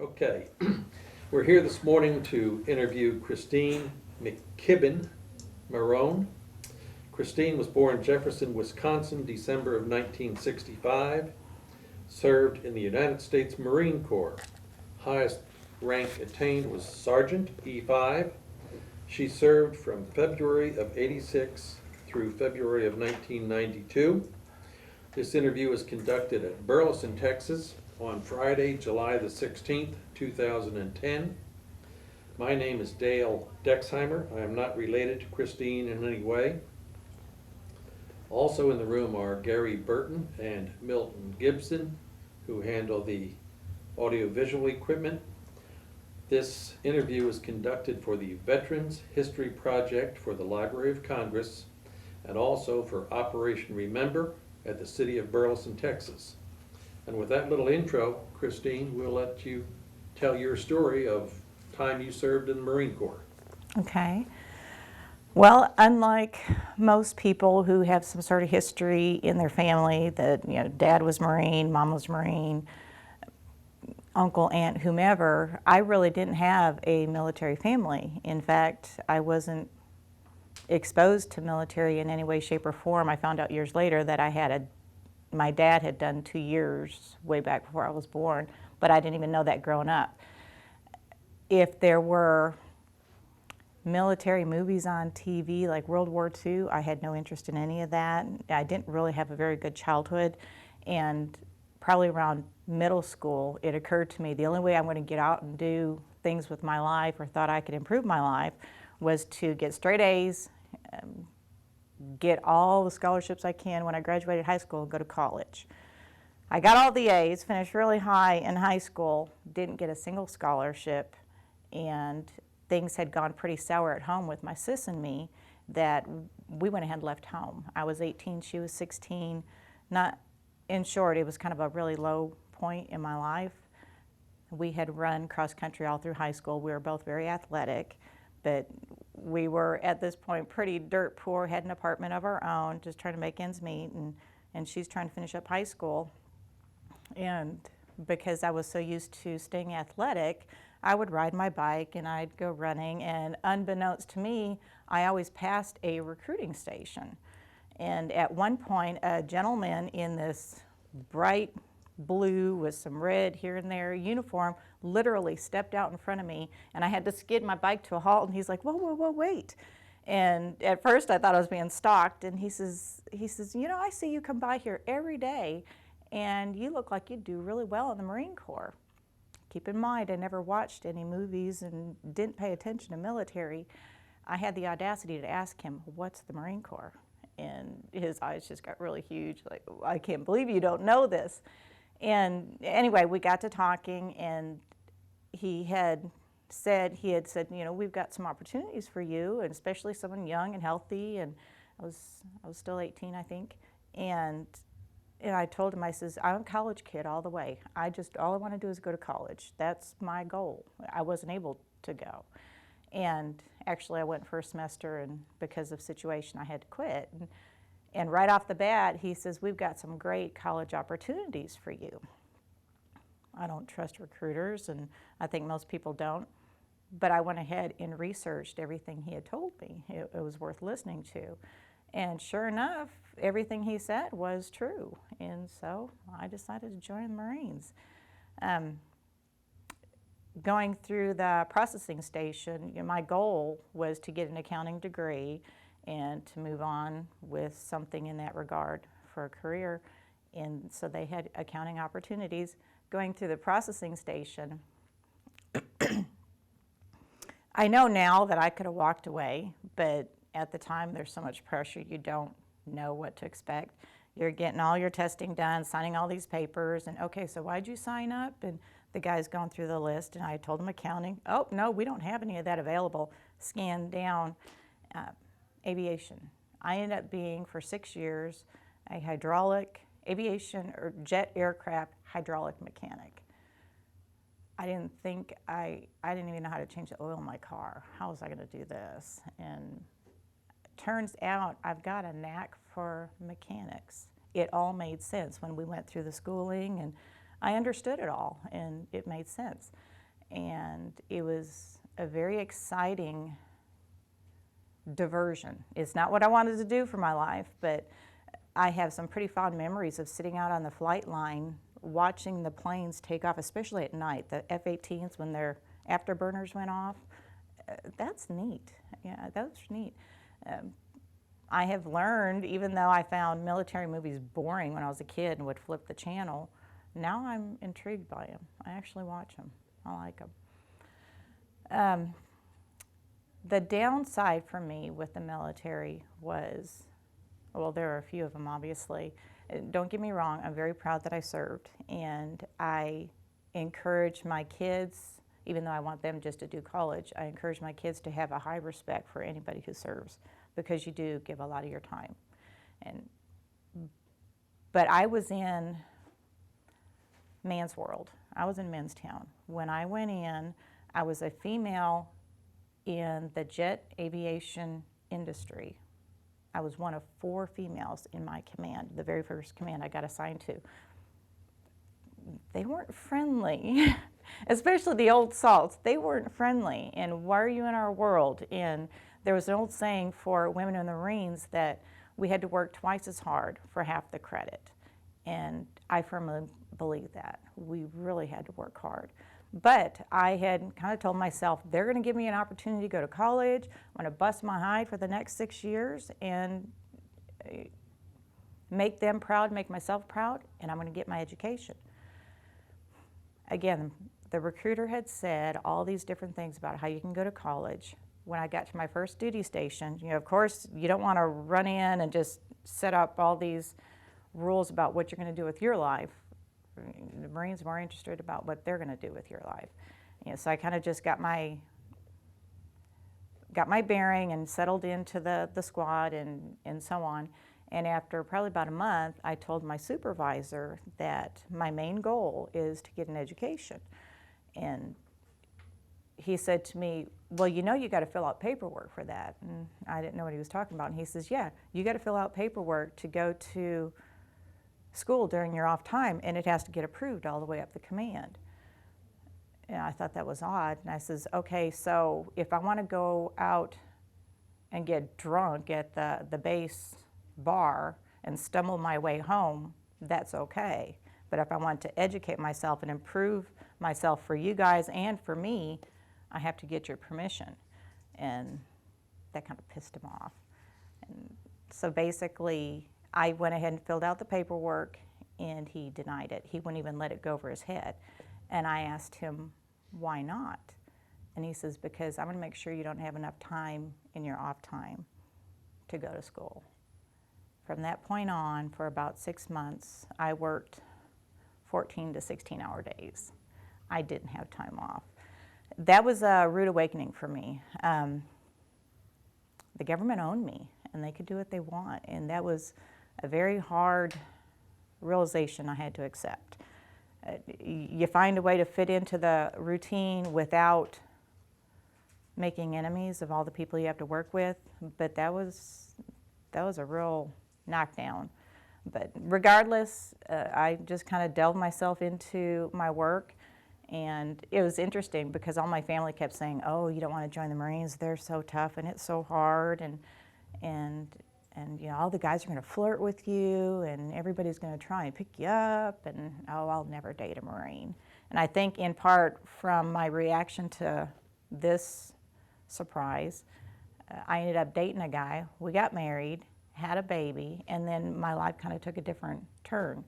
Okay, we're here this morning to interview Christine McKibbin-Maron. Christine was born in Jefferson, Wisconsin, December of 1965, served in the United States Marine Corps. Highest rank attained was Sergeant E5. She served from February of '86 through February of 1992. This interview was conducted at Burleson, Texas on Friday, July the 16th, 2010. My name is Dale Dexheimer. I am not related to Christine in any way. Also in the room are Gary Burton and Milton Gibson, who handle the audiovisual equipment. This interview was conducted for the Veterans History Project for the Library of Congress and also for Operation Remember at the city of Burleson, Texas. And with that little intro, Christine, we'll let you tell your story of time you served in the Marine Corps. Okay. Well, unlike most people who have some sort of history in their family that, dad was Marine, mom was Marine, uncle, aunt, whomever, I really didn't have a military family. In fact, I wasn't exposed to military in any way, shape, or form. I found out years later that my dad had done 2 years way back before I was born, but I didn't even know that growing up. If there were military movies on TV like World War II, I had no interest in any of that. I didn't really have a very good childhood, and probably around middle school it occurred to me the only way I'm going to get out and do things with my life or thought I could improve my life was to get straight A's, get all the scholarships I can when I graduated high school and go to college. I got all the A's, finished really high in high school, didn't get a single scholarship, and things had gone pretty sour at home with my sis and me that we went ahead and left home. I was 18, she was 16. In short, it was kind of a really low point in my life. We had run cross country all through high school. We were both very athletic, but we were at this point pretty dirt poor, had an apartment of our own, just trying to make ends meet, and she's trying to finish up high school. And because I was so used to staying athletic, I would ride my bike and I'd go running, and unbeknownst to me, I always passed a recruiting station. And at one point, a gentleman in this bright blue with some red here and there uniform literally stepped out in front of me, and I had to skid my bike to a halt, and he's like, whoa, whoa, whoa, wait. And at first I thought I was being stalked, and he says, I see you come by here every day, and you look like you'd do really well in the Marine Corps. Keep in mind, I never watched any movies and didn't pay attention to military. I had the audacity to ask him, what's the Marine Corps? And his eyes just got really huge, like, I can't believe you don't know this. And anyway, we got to talking, and he had said, we've got some opportunities for you, and especially someone young and healthy, and I was still 18, I think. And I told him, I says, I'm a college kid all the way. All I want to do is go to college. That's my goal. I wasn't able to go. And actually I went for a semester, and because of situation I had to quit. And right off the bat, he says, we've got some great college opportunities for you. I don't trust recruiters, and I think most people don't. But I went ahead and researched everything he had told me. It was worth listening to. And sure enough, everything he said was true. And so I decided to join the Marines. Going through the processing station, my goal was to get an accounting degree and to move on with something in that regard for a career. And so they had accounting opportunities. Going through the processing station, I know now that I could have walked away, but at the time there's so much pressure, you don't know what to expect. You're getting all your testing done, signing all these papers, and okay, so why'd you sign up? And the guy's going through the list, and I told him accounting. Oh, no, we don't have any of that available. Scan down. Aviation. I ended up being, for 6 years, a hydraulic aviation or jet aircraft hydraulic mechanic. I didn't even know how to change the oil in my car. How was I going to do this? And turns out I've got a knack for mechanics. It all made sense when we went through the schooling, and I understood it all, and it made sense. And it was a very exciting diversion. It's not what I wanted to do for my life, but I have some pretty fond memories of sitting out on the flight line watching the planes take off, especially at night, the F-18s when their afterburners went off. That's neat. Yeah, that's neat. I have learned, even though I found military movies boring when I was a kid and would flip the channel, now I'm intrigued by them. I actually watch them. I like them. The downside for me with the military was, well, there are a few of them, obviously. Don't get me wrong, I'm very proud that I served, and I encourage my kids, even though I want them just to do college, I encourage my kids to have a high respect for anybody who serves, because you do give a lot of your time. But I was in man's world. I was in men's town. When I went in, I was a female in the jet aviation industry. I was one of 4 females in my command, the very first command I got assigned to. They weren't friendly, especially the old salts. They weren't friendly, and why are you in our world? And there was an old saying for women in the Marines that we had to work twice as hard for half the credit. And I firmly believe that. We really had to work hard. But I had kind of told myself, they're going to give me an opportunity to go to college. I'm going to bust my hide for the next 6 years and make them proud, make myself proud, and I'm going to get my education. Again, the recruiter had said all these different things about how you can go to college. When I got to my first duty station, of course, you don't want to run in and just set up all these rules about what you're going to do with your life. The Marines are more interested about what they're going to do with your life. So I kind of just got my bearing and settled into the squad and so on. And after probably about a month, I told my supervisor that my main goal is to get an education. And he said to me, well, you got to fill out paperwork for that. And I didn't know what he was talking about. And he says, yeah, you got to fill out paperwork to go to school during your off time, and it has to get approved all the way up the command. And I thought that was odd. And I says, okay, so if I want to go out and get drunk at the base bar and stumble my way home, that's okay. But if I want to educate myself and improve myself for you guys and for me, I have to get your permission. And that kind of pissed him off. And so basically, I went ahead and filled out the paperwork, and he denied it. He wouldn't even let it go over his head. And I asked him, why not? And he says, because I'm going to make sure you don't have enough time in your off time to go to school. From that point on, for about 6 months, I worked 14 to 16-hour days. I didn't have time off. That was a rude awakening for me. The government owned me, and they could do what they want, and that was a very hard realization I had to accept. You find a way to fit into the routine without making enemies of all the people you have to work with, but that was a real knockdown. But regardless, I just kind of delved myself into my work, and it was interesting because all my family kept saying, oh, you don't want to join the Marines, they're so tough and it's so hard, and all the guys are going to flirt with you, and everybody's going to try and pick you up, and oh, I'll never date a Marine. And I think in part from my reaction to this surprise, I ended up dating a guy. We got married, had a baby, and then my life kind of took a different turn.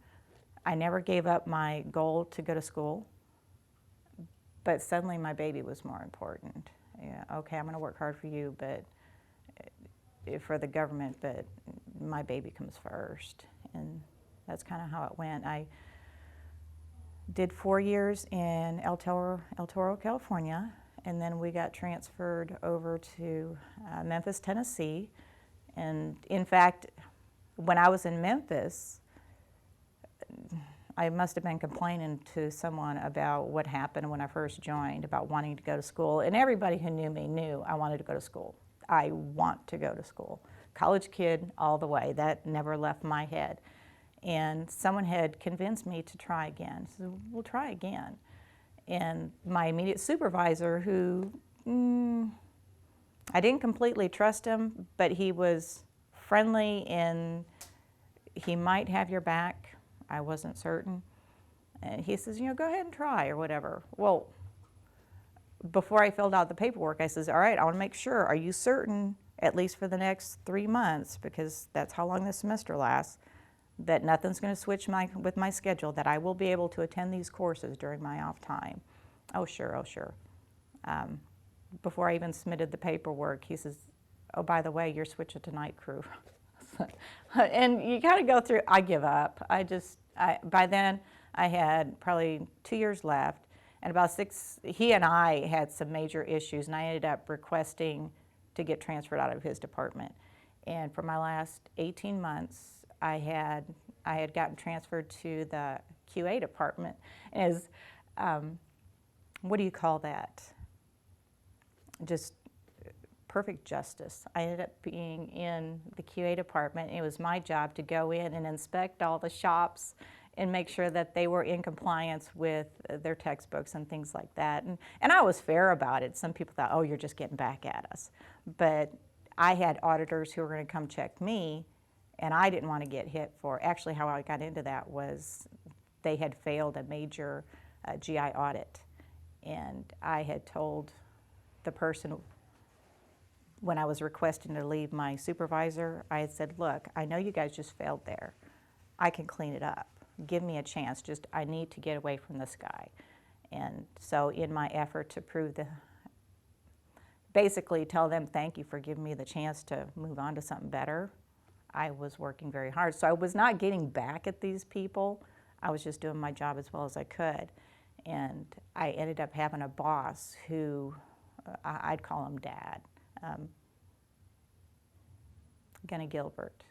I never gave up my goal to go to school, but suddenly my baby was more important. Yeah, okay, I'm going to work hard for you, but for the government, but my baby comes first. And that's kind of how it went. I did 4 years in El Toro, California, and then we got transferred over to Memphis, Tennessee. And in fact, when I was in Memphis, I must have been complaining to someone about what happened when I first joined, about wanting to go to school. And everybody who knew me knew I wanted to go to school. I want to go to school. College kid all the way. That never left my head. And someone had convinced me to try again. So we'll try again. And my immediate supervisor, who I didn't completely trust him, but he was friendly and he might have your back. I wasn't certain. And he says, go ahead and try or whatever. Well, before I filled out the paperwork, I says, all right, I want to make sure, are you certain, at least for the next 3 months, because that's how long the semester lasts, that nothing's going to switch with my schedule, that I will be able to attend these courses during my off time? Oh, sure, oh, sure. Before I even submitted the paperwork, he says, oh, by the way, you're switching to night crew. And you kind of go through, I give up. By then, I had probably 2 years left. And about 6, he and I had some major issues, and I ended up requesting to get transferred out of his department. And for my last 18 months, I had gotten transferred to the QA department as, what do you call that? Just perfect justice. I ended up being in the QA department. It was my job to go in and inspect all the shops and make sure that they were in compliance with their textbooks and things like that. And I was fair about it. Some people thought, oh, you're just getting back at us. But I had auditors who were going to come check me, and I didn't want to get hit for, actually how I got into that was they had failed a major GI audit. And I had told the person when I was requesting to leave my supervisor, I had said, look, I know you guys just failed there. I can clean it up. Give me a chance. Just, I need to get away from this guy. And so in my effort to basically tell them thank you for giving me the chance to move on to something better, I was working very hard. So I was not getting back at these people. I was just doing my job as well as I could. And I ended up having a boss who, I'd call him Dad, Gunny Gilbert.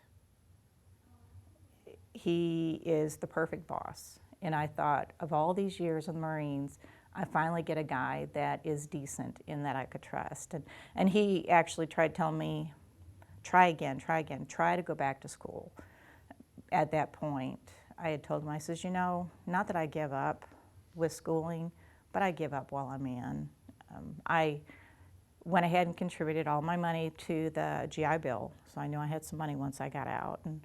He is the perfect boss. And I thought, of all these years in the Marines, I finally get a guy that is decent and that I could trust. And he actually tried telling me, try again, try to go back to school. At that point, I had told him, I says, not that I give up with schooling, but I give up while I'm in. I went ahead and contributed all my money to the GI Bill, so I knew I had some money once I got out. And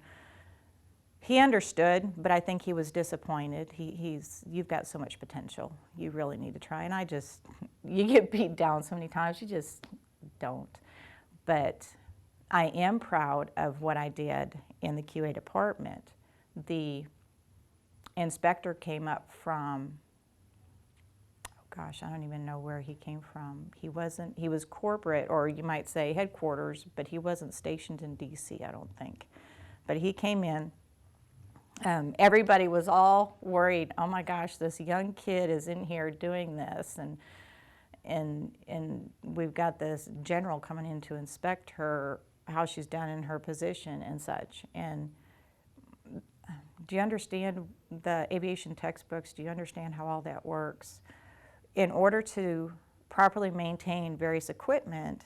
he understood, but I think he was disappointed. You've got so much potential. You really need to try. And you get beat down so many times, you just don't. But I am proud of what I did in the QA department. The inspector came up from, oh gosh, I don't even know where he came from. He was corporate, or you might say headquarters, but he wasn't stationed in DC, I don't think. But he came in. Everybody was all worried, oh my gosh, this young kid is in here doing this, and we've got this general coming in to inspect her, how she's done in her position and such. And do you understand the aviation textbooks? Do you understand how all that works? In order to properly maintain various equipment,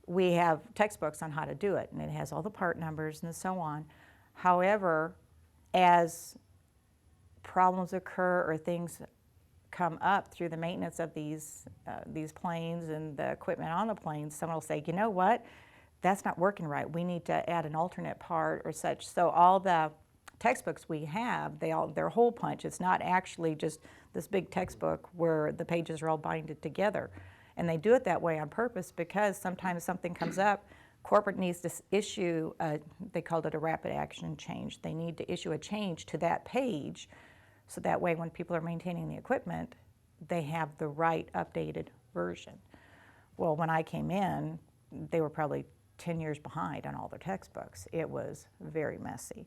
we have textbooks on how to do it, and it has all the part numbers and so on. However, as problems occur or things come up through the maintenance of these planes and the equipment on the planes, someone will say, you know what, that's not working right. We need to add an alternate part or such. So all the textbooks we have, they're hole punch. It's not actually just this big textbook where the pages are all binded together. And they do it that way on purpose because sometimes something comes up, corporate needs to issue, they called it a rapid action change. They need to issue a change to that page so that way when people are maintaining the equipment, they have the right updated version. Well, when I came in, they were probably 10 years behind on all their textbooks. It was very messy.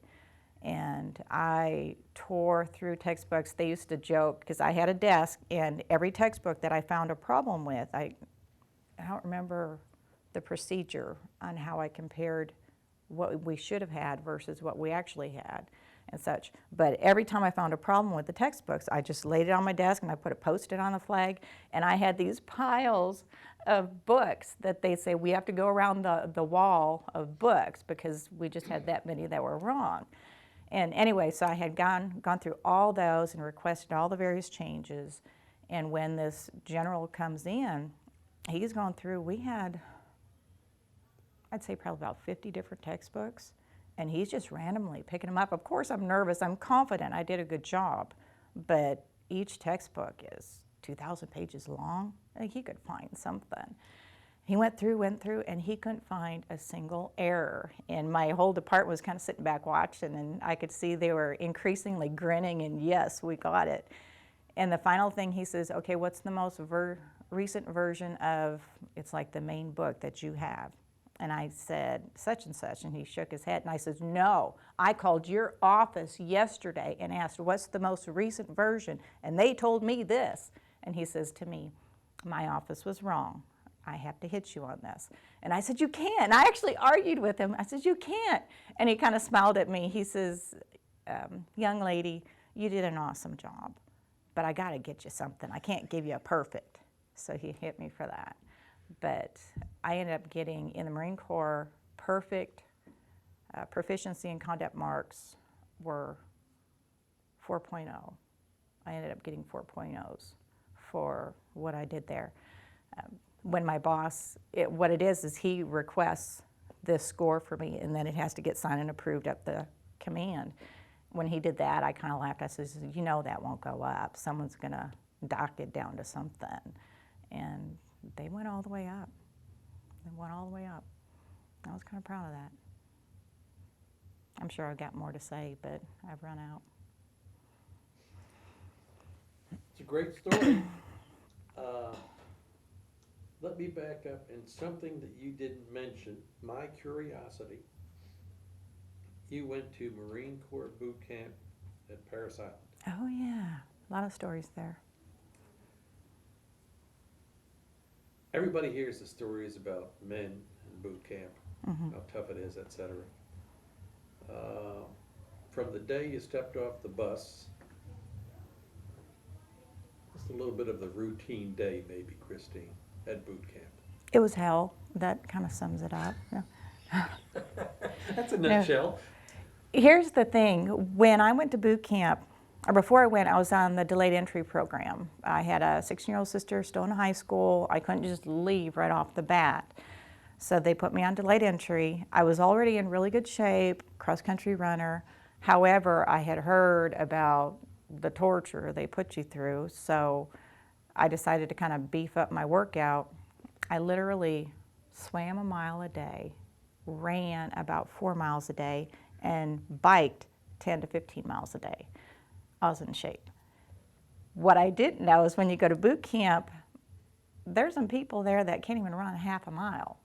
And I tore through textbooks. They used to joke, because I had a desk, and every textbook that I found a problem with, I don't remember the procedure on how I compared what we should have had versus what we actually had and such. But every time I found a problem with the textbooks, I just laid it on my desk and I put a Post-it on the flag, and I had these piles of books that they say we have to go around the wall of books because we just had that many that were wrong. And anyway, so I had gone through all those and requested all the various changes. And when this general comes in, he's gone through, we had, I'd say probably about 50 different textbooks, and he's just randomly picking them up. Of course, I'm nervous. I'm confident I did a good job, but each textbook is 2,000 pages long. He could find something. He went through, and he couldn't find a single error. And my whole department was kind of sitting back watching, and I could see they were increasingly grinning, and yes, we got it. And the final thing he says, okay, what's the most recent version of, it's like the main book that you have? And I said, such and such, and he shook his head, and I said, no, I called your office yesterday and asked, what's the most recent version? And they told me this. And he says to me, my office was wrong. I have to hit you on this. And I said, you can't. And I actually argued with him. I said, you can't. And he kind of smiled at me. He says, young lady, you did an awesome job, but I got to get you something. I can't give you a perfect. So he hit me for that. But I ended up getting, in the Marine Corps, perfect proficiency and conduct marks were 4.0. I ended up getting 4.0s for what I did there. When my boss, what it is he requests this score for me, and then it has to get signed and approved up the command. When he did that, I kind of laughed. I said, you know that won't go up. Someone's going to dock it down to something. And they went all the way up. They went all the way up. I was kind of proud of that. I'm sure I've got more to say, but I've run out. It's a great story. Let me back up, and something that you didn't mention, my curiosity. You went to Marine Corps boot camp at Parris Island. Oh yeah, a lot of stories there. Everybody hears the stories about men in boot camp, how tough it is, etc. From the day you stepped off the bus, just a little bit of the routine day, maybe, Christine, at boot camp. It was hell. That kind of sums it up. Yeah. That's a nutshell. Here's the thing. When I went to boot camp, or before I went, I was on the delayed entry program. I had a 16-year-old sister still in high school. I couldn't just leave right off the bat. So they put me on delayed entry. I was already in really good shape, cross-country runner. However, I had heard about the torture they put you through, so I decided to kind of beef up my workout. I literally swam a mile a day, ran about 4 miles a day, and biked 10 to 15 miles a day. I was in shape. What I didn't know is when you go to boot camp, there's some people there that can't even run half a mile.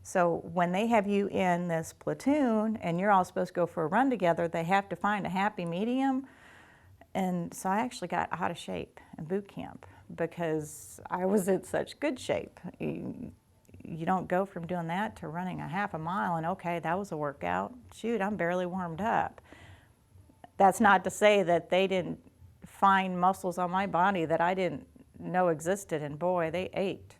So when they have you in this platoon and you're all supposed to go for a run together, they have to find a happy medium. And so I actually got out of shape in boot camp because I was in such good shape. You don't go from doing that to running a half a mile and okay, that was a workout. Shoot, I'm barely warmed up. That's not to say that they didn't find muscles on my body that I didn't know existed, and boy, they ached.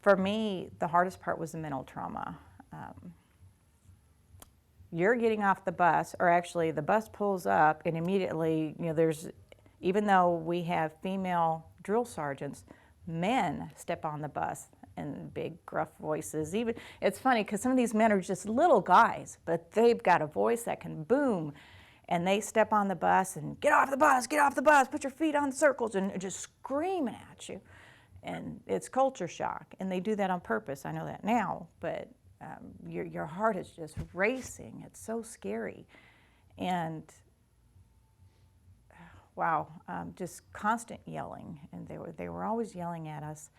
For me, the hardest part was the mental trauma. You're getting off the bus, or actually the bus pulls up and immediately, even though we have female drill sergeants, men step on the bus in big gruff voices. It's funny because some of these men are just little guys, but they've got a voice that can boom. And they step on the bus and get off the bus, put your feet on circles, and just screaming at you. And it's culture shock, and they do that on purpose. I know that now, but your heart is just racing. It's so scary. And wow, just constant yelling, and they were always yelling at us.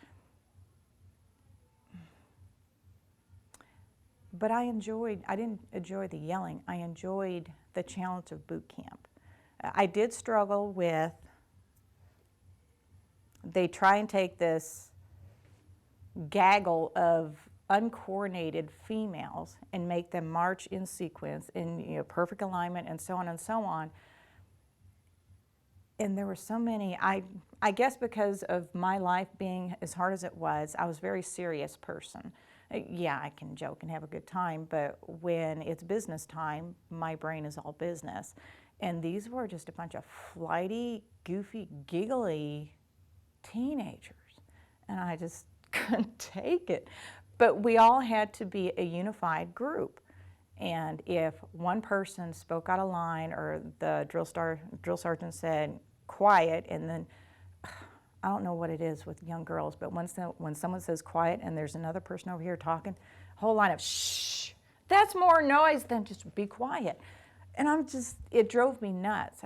But I didn't enjoy the yelling. I enjoyed the challenge of boot camp. I did struggle with, they try and take this gaggle of uncoordinated females and make them march in sequence in perfect alignment and so on and so on. And there were so many, I guess because of my life being as hard as it was, I was a very serious person. Yeah, I can joke and have a good time, but when it's business time, my brain is all business. And these were just a bunch of flighty, goofy, giggly teenagers. And I just couldn't take it. But we all had to be a unified group. And if one person spoke out of line or the drill sergeant said, quiet, and then I don't know what it is with young girls, but when someone says quiet and there's another person over here talking, a whole line of shh, that's more noise than just be quiet. And it drove me nuts.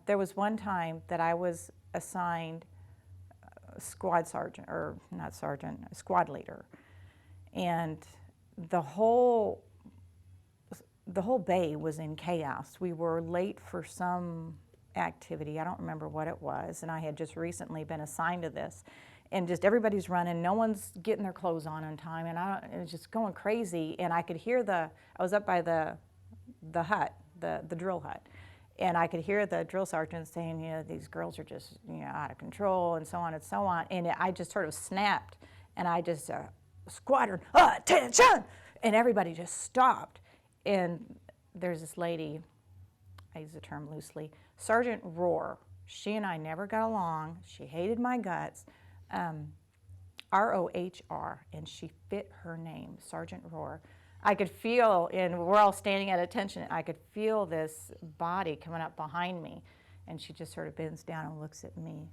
There was one time that I was assigned a squad sergeant, or not sergeant, a squad leader. And the whole bay was in chaos. We were late for some activity. I don't remember what it was, and I had just recently been assigned to this, and just everybody's running. No one's getting their clothes on time, and it was just going crazy. And I could hear I was up by the hut, the drill hut, and I could hear the drill sergeant saying, these girls are just out of control, and so on and so on. And I just sort of snapped, and I just squadron attention, and everybody just stopped. And there's this lady, I use the term loosely, Sergeant Rohr. She and I never got along. She hated my guts. R-O-H-R, and she fit her name, Sergeant Rohr. I could feel, and we're all standing at attention, I could feel this body coming up behind me, and she just sort of bends down and looks at me.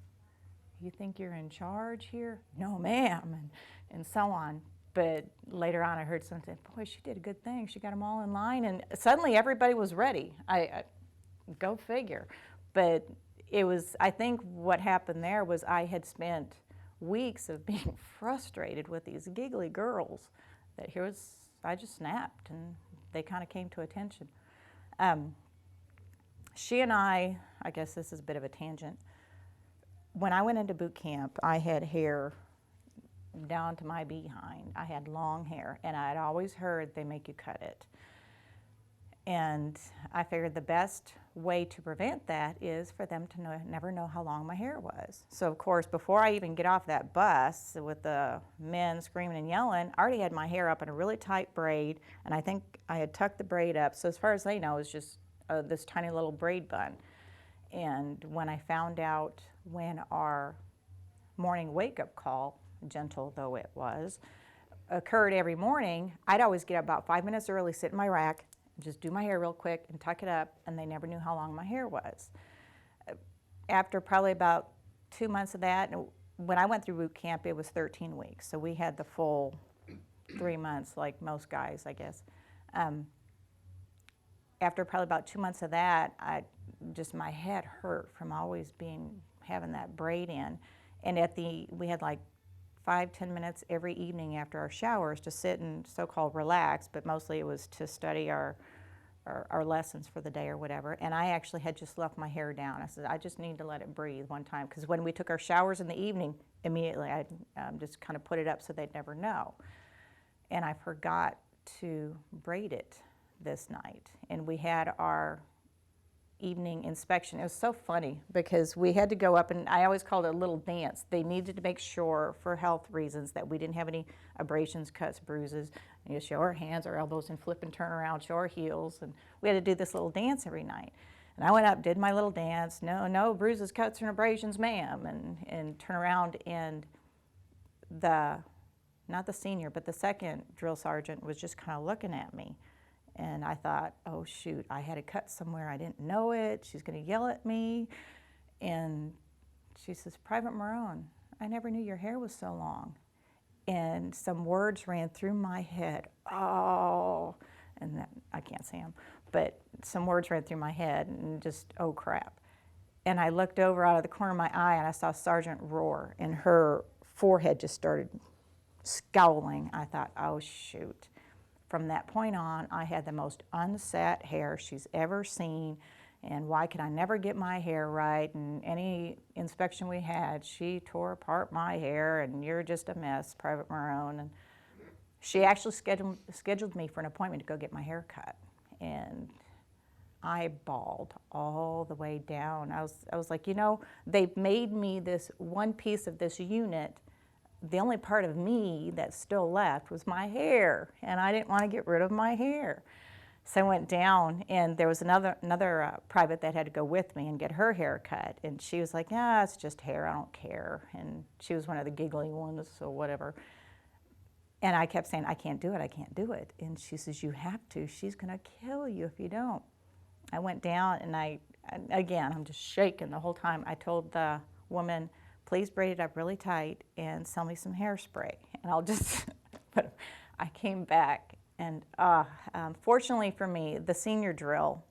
You think you're in charge here? No, ma'am, and so on. But later on, I heard something, boy, she did a good thing. She got them all in line, and suddenly everybody was ready. Go figure. But I think what happened there was I had spent weeks of being frustrated with these giggly girls that I just snapped, and they kind of came to attention. She and I guess this is a bit of a tangent. When I went into boot camp, I had hair down to my behind. I had long hair, and I'd always heard they make you cut it. And I figured the best way to prevent that is for them to never know how long my hair was. So of course, before I even get off that bus with the men screaming and yelling, I already had my hair up in a really tight braid, and I think I had tucked the braid up. So as far as they know, it's just this tiny little braid bun. And when I found out when our morning wake-up call, gentle though it was, occurred every morning, I'd always get up about 5 minutes early, sit in my rack, just do my hair real quick and tuck it up, and they never knew how long my hair was. After probably about 2 months of that, when I went through boot camp, it was 13 weeks, so we had the full 3 months like most guys, I guess. After probably about 2 months of that, my head hurt from always having that braid in. And we had like 5-10 minutes every evening after our showers to sit and so-called relax, but mostly it was to study our lessons for the day or whatever. And I actually had just left my hair down. I said, I just need to let it breathe one time, because when we took our showers in the evening, immediately I just kind of put it up so they'd never know. And I forgot to braid it this night. And we had our evening inspection. It was so funny because we had to go up, and I always called it a little dance. They needed to make sure, for health reasons, that we didn't have any abrasions, cuts, bruises. You show our hands, our elbows, and flip and turn around, show our heels, and we had to do this little dance every night. And I went up, did my little dance, no bruises, cuts, and abrasions, ma'am, and turn around, and not the senior, but the second drill sergeant was just kind of looking at me. And I thought, oh shoot, I had a cut somewhere, I didn't know it, she's gonna yell at me. And she says, Private Maron, I never knew your hair was so long. And some words ran through my head, oh, and I can't say them, but some words ran through my head, and just, oh crap. And I looked over out of the corner of my eye, and I saw Sergeant Rohr, and her forehead just started scowling. I thought, oh shoot. From that point on, I had the most unsat hair she's ever seen, and why could I never get my hair right? And any inspection we had, she tore apart my hair, and you're just a mess, Private Maron. And she actually scheduled me for an appointment to go get my hair cut, and I bawled all the way down. I was like, they've made me this one piece of this unit the only part of me that still left was my hair, and I didn't want to get rid of my hair. So I went down, and there was another private that had to go with me and get her hair cut, and she was like, "Yeah, it's just hair. I don't care." And she was one of the giggly ones, so whatever. And I kept saying, "I can't do it. I can't do it." And she says, "You have to. She's gonna kill you if you don't." I went down, and again, I'm just shaking the whole time. I told the woman, "Please braid it up really tight and sell me some hairspray." And I'll just, but I came back, and fortunately for me, the senior drill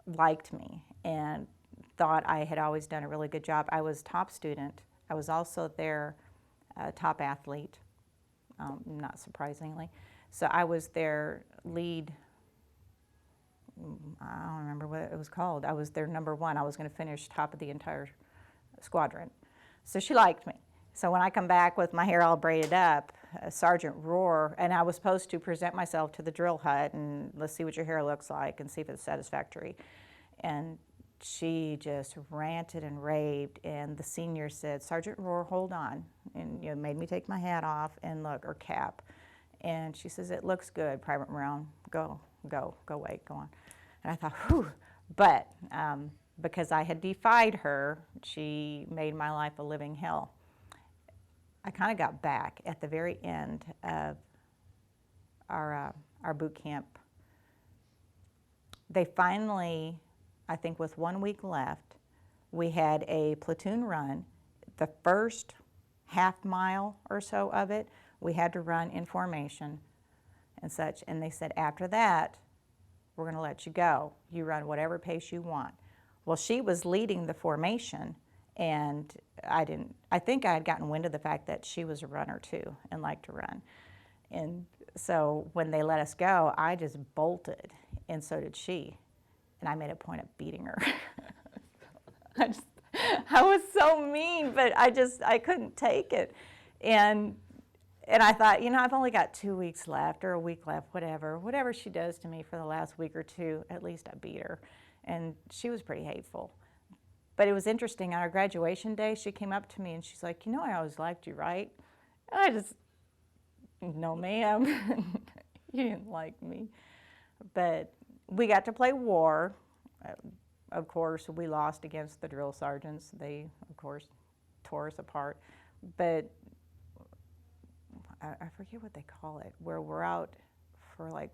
liked me and thought I had always done a really good job. I was top student. I was also their top athlete, not surprisingly. So I was their lead, I don't remember what it was called. I was their number one. I was going to finish top of the entire squadron. So she liked me. So when I come back with my hair all braided up, Sergeant Rohr, and I was supposed to present myself to the drill hut and let's see what your hair looks like and see if it's satisfactory. And she just ranted and raved, and the senior said, "Sergeant Rohr, hold on," and made me take my hat off and look, or cap. And she says, "It looks good, Private Maron. Go away, go on." And I thought, whew. But because I had defied her, she made my life a living hell. I kind of got back at the very end of our boot camp. They finally, I think with 1 week left, we had a platoon run. The first half mile or so of it, we had to run in formation and such. And they said, after that, we're going to let you go. You run whatever pace you want. Well, she was leading the formation, and I think I had gotten wind of the fact that she was a runner too and liked to run. And so when they let us go, I just bolted, and so did she. And I made a point of beating her. I was so mean, but I couldn't take it. And I thought, I've only got 2 weeks left or a week left, whatever she does to me for the last week or two, at least I beat her. And she was pretty hateful. But it was interesting, on our graduation day, she came up to me and she's like, "I always liked you, right?" And no ma'am, you didn't like me. But we got to play war. Of course, we lost against the drill sergeants. They, of course, tore us apart. But I forget what they call it, where we're out for like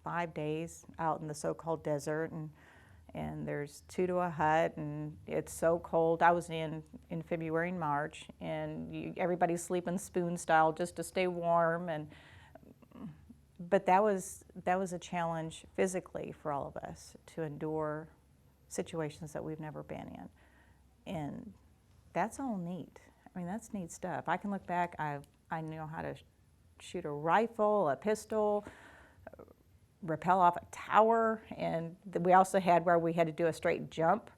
5 days out in the so-called desert, and there's 2 to a hut, and it's so cold. I was in February and March, and everybody's sleeping spoon style just to stay warm. But that was a challenge physically for all of us, to endure situations that we've never been in. And that's all neat. I mean, that's neat stuff. I can look back, I know how to shoot a rifle, a pistol, rappel off a tower, and we also had where we had to do a straight jump.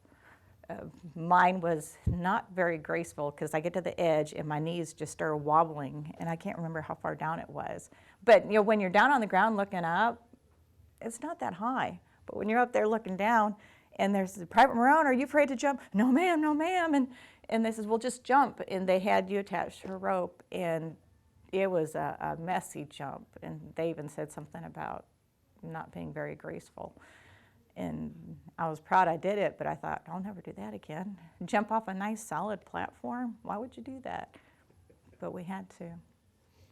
Mine was not very graceful because I get to the edge and my knees just start wobbling, and I can't remember how far down it was. But when you're down on the ground looking up, it's not that high. But when you're up there looking down, and there's Private Maron, "Are you afraid to jump?" "No ma'am, no ma'am." And they says, "Well, just jump." And they had you attached to a rope, and it was a messy jump. And they even said something about not being very graceful. And I was proud I did it, but I thought, I'll never do that again. Jump off a nice solid platform? Why would you do that? But we had to.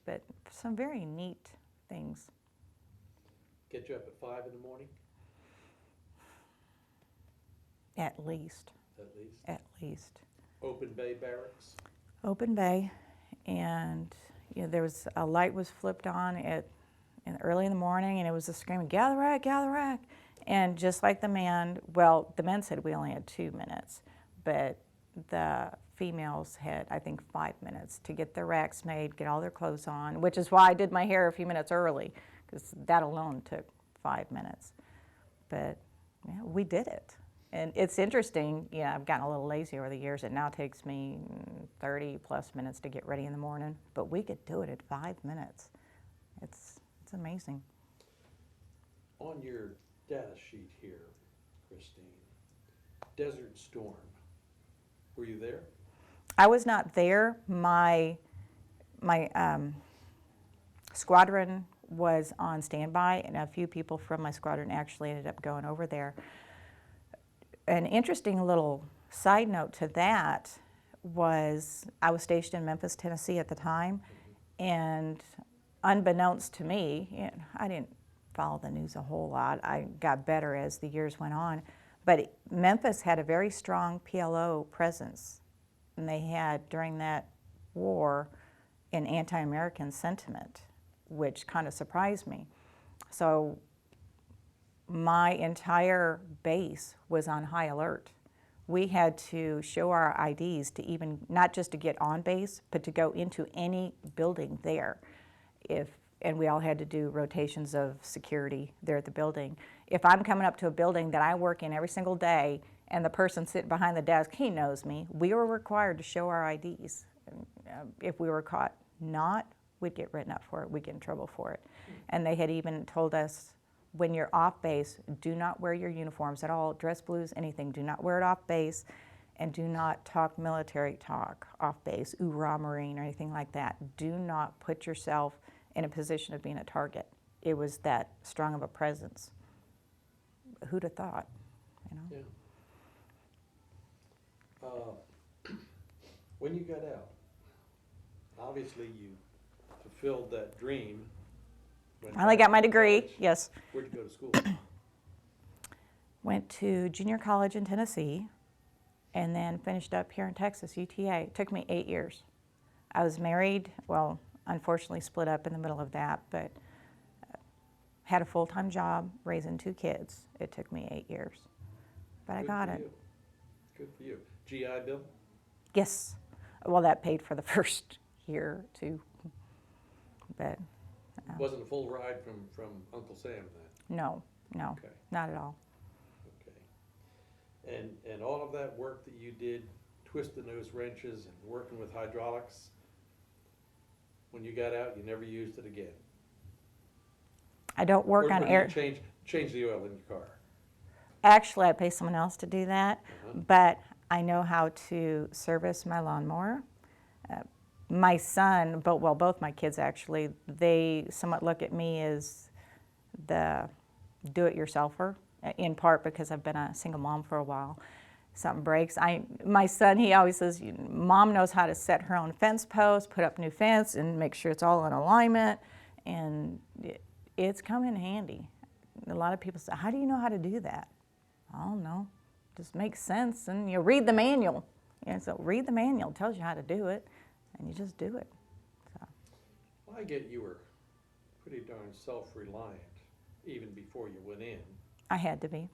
But some very neat things. Get you up at 5 in the morning, At least. at least. At least. Open bay barracks. Open bay, and there was a light was flipped on early in the morning, and it was a screaming, "Gather rack, gather rack." And just like the men said we only had 2 minutes, but the females had, I think, 5 minutes to get their racks made, get all their clothes on, which is why I did my hair a few minutes early, because that alone took 5 minutes. But yeah, we did it. And it's interesting, I've gotten a little lazy over the years. It now takes me 30 plus minutes to get ready in the morning, but we could do it at 5 minutes. It's amazing. On your data sheet here, Christine, Desert Storm, were you there? I was not there. My squadron was on standby, and a few people from my squadron actually ended up going over there. An interesting little side note to that was I was stationed in Memphis, Tennessee at the time, and unbeknownst to me, I didn't follow the news a whole lot. I got better as the years went on, but Memphis had a very strong PLO presence, and they had, during that war, an anti-American sentiment, which kind of surprised me. So my entire base was on high alert. We had to show our IDs to even, not just to get on base, but to go into any building there. And we all had to do rotations of security there at the building. If I'm coming up to a building that I work in every single day, and the person sitting behind the desk, he knows me, we were required to show our IDs. If we were caught not, we'd get written up for it, we'd get in trouble for it. And they had even told us, when you're off base, do not wear your uniforms at all, dress blues, anything, do not wear it off base, and do not talk military talk off base, oorah Marine or anything like that. Do not put yourself in a position of being a target. It was that strong of a presence. Who'd have thought, you know? Yeah. When you got out, obviously you fulfilled that dream. I only got my degree, College. yes. Where'd you go to school? Went to junior college in Tennessee, and then finished up here in Texas, UTA. It took me 8 years. I was married, well, unfortunately split up in the middle of that, but had a full-time job raising 2 kids. It took me 8 years, but I got it. Good for you. GI Bill? Yes. Well, that paid for the first year or 2, but Wasn't a full ride from Uncle Sam then? no, Okay. not at all. Okay. And all of that work that you did, twisting those wrenches and working with hydraulics, when you got out, you never used it again? I don't work Or on did air. you change the oil in your car? Actually, I pay someone else to do that, Uh-huh. but I know how to service my lawnmower. My son, both my kids actually, they somewhat look at me as the do-it-yourselfer, in part because I've been a single mom for a while. Something breaks. My son, he always says, Mom knows how to set her own fence post, put up new fence, and make sure it's all in alignment, and it's come in handy. A lot of people say, how do you know how to do that? I don't know. Just makes sense, and you read the manual. So read the manual, it tells you how to do it, and you just do it. So. Well, I get you were pretty darn self-reliant even before you went in, I had to be.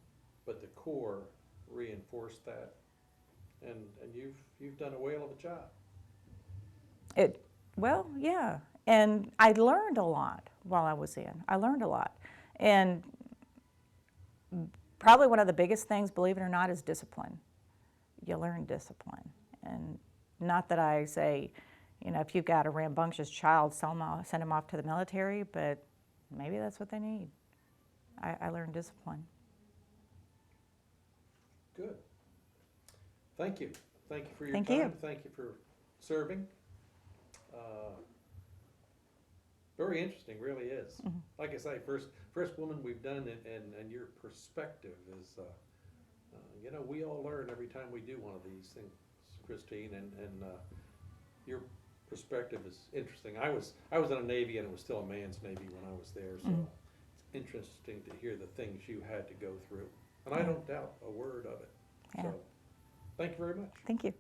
but the Corps reinforced that, and you've done a whale of a job. Well, yeah, and I learned a lot while I was in. I learned a lot, and probably one of the biggest things, believe it or not, is discipline. You learn discipline, and not that I say, if you've got a rambunctious child, send them off to the military, but maybe that's what they need. I learned discipline. Good. Thank you. Thank you for your Thank time. you. Thank you for serving. Very interesting, really is. Mm-hmm. Like I say, first woman we've done, and your perspective is, we all learn every time we do one of these things, Christine, and your perspective is interesting. I was in a Navy, and it was still a man's Navy when I was there, so it's interesting to hear the things you had to go through. And I don't doubt a word of it. Yeah. So, thank you very much. Thank you.